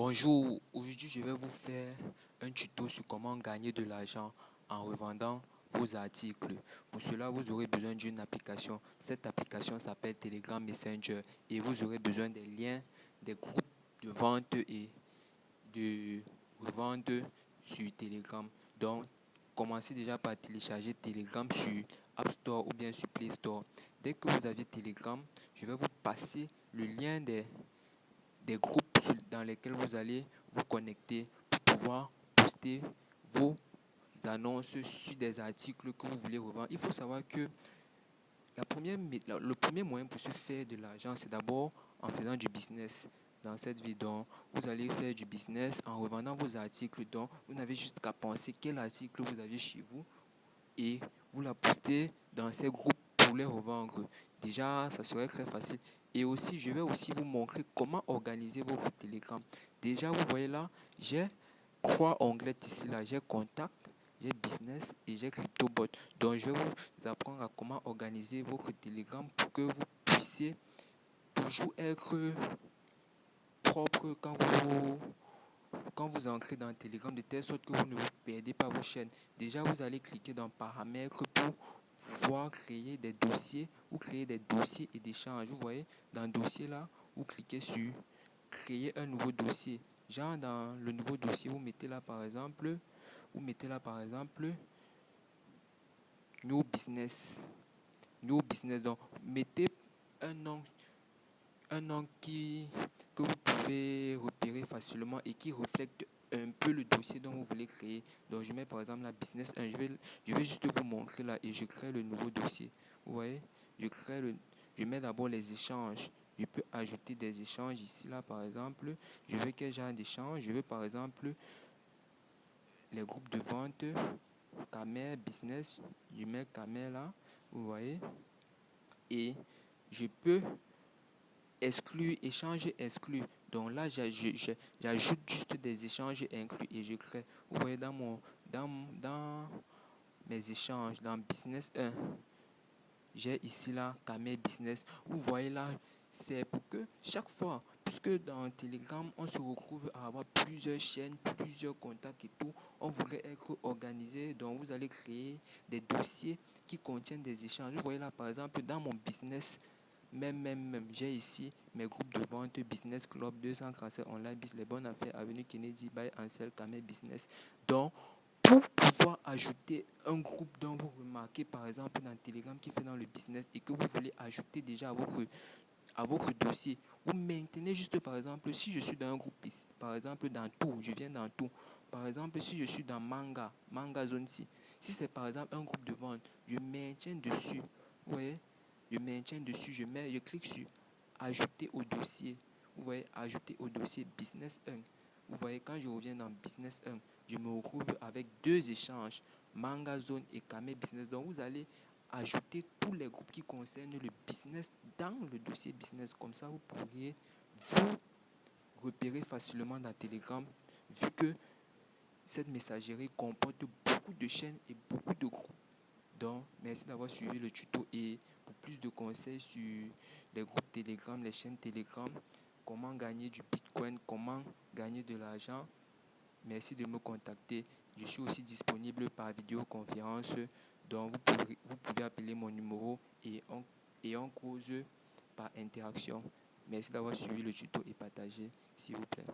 Bonjour, aujourd'hui je vais vous faire un tuto sur comment gagner de l'argent en revendant vos articles. Pour cela, vous aurez besoin d'une application. Cette application s'appelle Telegram Messenger et vous aurez besoin des liens des groupes de vente et de revente sur Telegram. Donc, commencez déjà par télécharger Telegram sur App Store ou bien sur Play Store. Dès que vous avez Telegram, je vais vous passer le lien des groupes dans lesquels vous allez vous connecter pour pouvoir poster vos annonces sur des articles que vous voulez revendre. Il faut savoir que le premier moyen pour se faire de l'argent, c'est d'abord en faisant du business. Dans cette vidéo, vous allez faire du business en revendant vos articles. Donc, vous n'avez juste qu'à penser quel article vous avez chez vous et vous la postez dans ces groupes pour les revendre. Déjà, ça serait très facile. Et aussi, je vais aussi vous montrer comment organiser votre Telegram. Déjà, vous voyez là, j'ai trois onglets ici là. J'ai contact, j'ai business et j'ai CryptoBot. Donc, je vais vous apprendre à comment organiser votre Telegram pour que vous puissiez toujours être propre quand vous entrez dans Telegram, de telle sorte que vous ne vous perdez pas vos chaînes. Déjà, vous allez cliquer dans Paramètres pour pouvoir créer des dossiers ou créer des dossiers et d'échange. Vous voyez, dans Dossier là, vous cliquez sur Créer un nouveau dossier. Genre, dans le nouveau dossier, vous mettez là par exemple, New Business. New Business. Donc, mettez un nom que vous pouvez repérer facilement et qui reflète un peu le dossier dont vous voulez créer. Donc, je mets par exemple la business 1. Je vais juste vous montrer là et je crée le nouveau dossier. Vous voyez, je mets d'abord les échanges. Je peux ajouter des échanges ici là par exemple. Je veux quel genre d'échange? Je veux par exemple les groupes de vente, Camer, business. Je mets Camer là. Vous voyez. Et je peux exclure, échange exclu. Donc là, j'ajoute juste des échanges inclus et je crée. Vous voyez dans mes échanges, dans Business 1, j'ai ici là, Camé Business. Vous voyez là, c'est pour que chaque fois, puisque dans Telegram, on se retrouve à avoir plusieurs chaînes, plusieurs contacts et tout, on voudrait être organisé. Donc vous allez créer des dossiers qui contiennent des échanges. Vous voyez là, par exemple, dans mon business, j'ai ici mes groupes de vente Business Club 237 Online Biz, les bonnes affaires, Avenue Kennedy by Ansel, Camé Business. Donc, pour pouvoir ajouter un groupe dont vous remarquez par exemple dans Telegram qui fait dans le business et que vous voulez ajouter déjà à votre dossier, vous maintenez juste par exemple, si je suis dans un groupe, par exemple dans tout, je viens dans tout. Par exemple, si je suis dans Manga Zone C, si c'est par exemple un groupe de vente, je maintiens dessus. Vous voyez, je maintiens dessus, je clique sur ajouter au dossier. Vous voyez, ajouter au dossier business 1. Vous voyez, quand je reviens dans business 1, je me retrouve avec deux échanges, Manga Zone et Camé Business. Donc, vous allez ajouter tous les groupes qui concernent le business dans le dossier business. Comme ça, vous pourriez vous repérer facilement dans Telegram, vu que cette messagerie comporte beaucoup de chaînes et beaucoup de groupes. Donc, merci d'avoir suivi le tuto et pour plus de conseils sur les groupes Telegram, les chaînes Telegram, comment gagner du Bitcoin, comment gagner de l'argent, merci de me contacter. Je suis aussi disponible par vidéoconférence, donc vous pouvez appeler mon numéro et on cause par interaction. Merci d'avoir suivi le tuto et partagé, s'il vous plaît.